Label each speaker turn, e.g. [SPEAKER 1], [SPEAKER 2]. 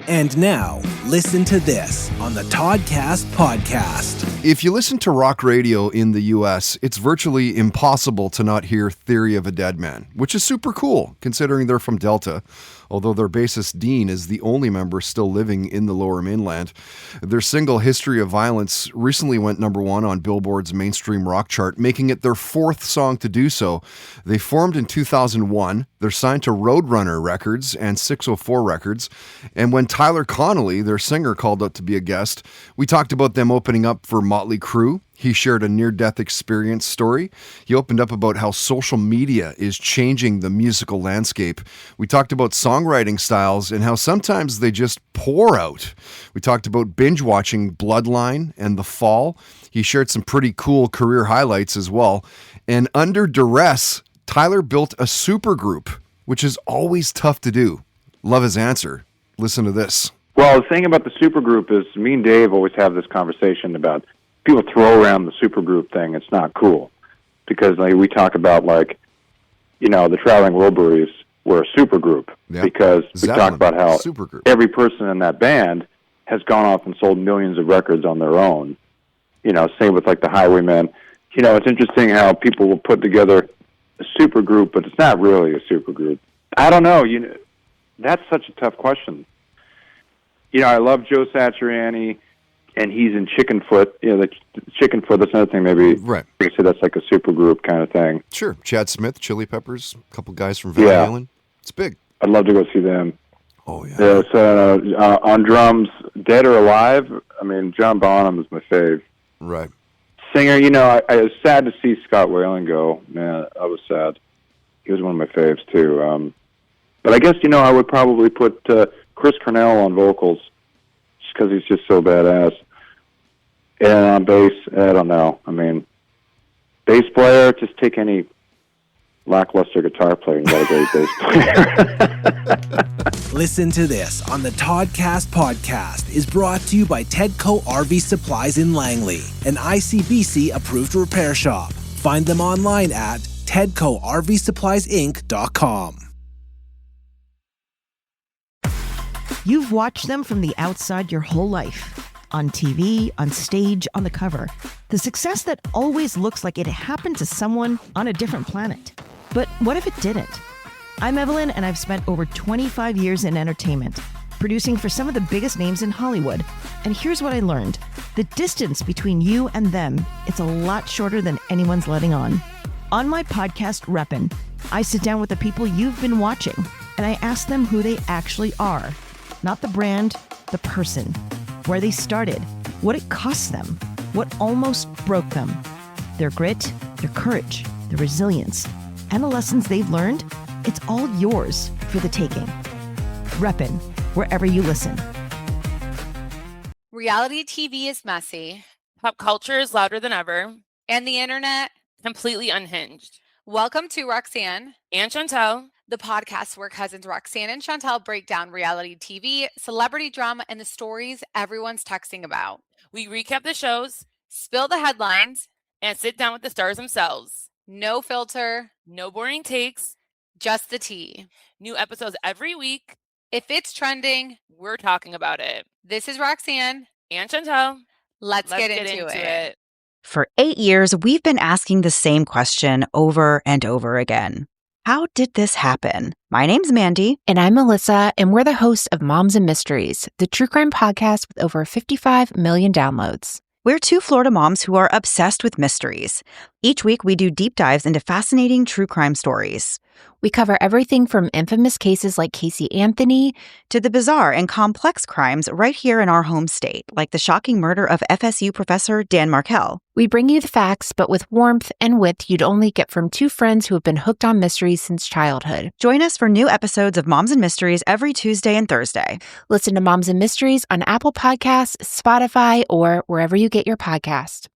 [SPEAKER 1] And now, listen to this on the Toddcast podcast.
[SPEAKER 2] If you listen to rock radio in the US, it's virtually impossible to not hear Theory of a Dead Man, which is super cool considering they're from Delta, although their bassist Dean is the only member still living in the Lower Mainland. Their single History of Violence recently went number one on Billboard's mainstream rock chart, making it their fourth song to do so. They formed in 2001. They're signed to Roadrunner Records and 604 Records. And when Tyler Connolly, their singer, called out to be a guest, we talked about them opening up for Motley Crue. He shared a near-death experience story. He opened up about how social media is changing the musical landscape. We talked about songwriting styles and how sometimes they just pour out. We talked about binge-watching Bloodline and The Fall. He shared some pretty cool career highlights as well. And under duress, Tyler built a supergroup, which is always tough to do. Love his answer. Listen to this.
[SPEAKER 3] Well, the thing about the supergroup is me and Dave always have this conversation about people throw around the supergroup thing. It's not cool because we talk about the Traveling Wilburys were a supergroup because we talk about how every person in that band has gone off and sold millions of records on their own. Same with the Highwaymen. It's interesting how people will put together a supergroup, but it's not really a supergroup. I don't know. That's such a tough question. I love Joe Satriani, and he's in Chickenfoot. The Chickenfoot, that's another thing maybe.
[SPEAKER 2] Right.
[SPEAKER 3] You could say that's like a supergroup kind of thing.
[SPEAKER 2] Sure. Chad Smith, Chili Peppers, a couple guys from Van Halen. It's big.
[SPEAKER 3] I'd love to go see them.
[SPEAKER 2] Oh, yeah.
[SPEAKER 3] So, on drums, Dead or Alive, John Bonham is my fave.
[SPEAKER 2] Right.
[SPEAKER 3] Singer, I was sad to see Scott Weiland go. Man, I was sad. He was one of my faves, too. But I guess, I would probably put Chris Cornell on vocals just because he's just so badass. And on bass, I don't know. Bass player, just take any lackluster guitar player and got a great bass player.
[SPEAKER 1] Listen to this on the Toddcast podcast is brought to you by Tedco RV Supplies in Langley, an ICBC-approved repair shop. Find them online at tedcorvsuppliesinc.com.
[SPEAKER 4] You've watched them from the outside your whole life. On TV, on stage, on the cover. The success that always looks like it happened to someone on a different planet. But what if it didn't? I'm Evelyn, and I've spent over 25 years in entertainment, producing for some of the biggest names in Hollywood. And here's what I learned. The distance between you and them, it's a lot shorter than anyone's letting on. On my podcast, Reppin', I sit down with the people you've been watching, and I ask them who they actually are. Not the brand, the person. Where they started, what it cost them, what almost broke them. Their grit, their courage, their resilience, and the lessons they've learned, it's all yours for the taking. Reppin', wherever you listen.
[SPEAKER 5] Reality TV is messy.
[SPEAKER 6] Pop culture is louder than ever.
[SPEAKER 5] And the internet,
[SPEAKER 6] completely unhinged.
[SPEAKER 5] Welcome to Roxanne
[SPEAKER 6] and Chantel,
[SPEAKER 5] the podcast where cousins Roxanne and Chantel break down reality TV, celebrity drama, and the stories everyone's texting about.
[SPEAKER 6] We recap the shows,
[SPEAKER 5] spill the headlines,
[SPEAKER 6] and sit down with the stars themselves.
[SPEAKER 5] No filter,
[SPEAKER 6] no boring takes,
[SPEAKER 5] just the tea.
[SPEAKER 6] New episodes every week.
[SPEAKER 5] If it's trending,
[SPEAKER 6] we're talking about it.
[SPEAKER 5] This is Roxanne
[SPEAKER 6] and Chantel.
[SPEAKER 5] Let's get into it.
[SPEAKER 7] For 8 years, we've been asking the same question over and over again. How did this happen? My name's Mandy.
[SPEAKER 8] And I'm Melissa, and we're the hosts of Moms and Mysteries, the true crime podcast with over 55 million downloads.
[SPEAKER 7] We're two Florida moms who are obsessed with mysteries. Each week, we do deep dives into fascinating true crime stories.
[SPEAKER 8] We cover everything from infamous cases like Casey Anthony
[SPEAKER 7] to the bizarre and complex crimes right here in our home state, like the shocking murder of FSU professor Dan Markell.
[SPEAKER 8] We bring you the facts, but with warmth and wit you'd only get from two friends who have been hooked on mysteries since childhood.
[SPEAKER 7] Join us for new episodes of Moms and Mysteries every Tuesday and Thursday.
[SPEAKER 8] Listen to Moms and Mysteries on Apple Podcasts, Spotify, or wherever you get your podcast.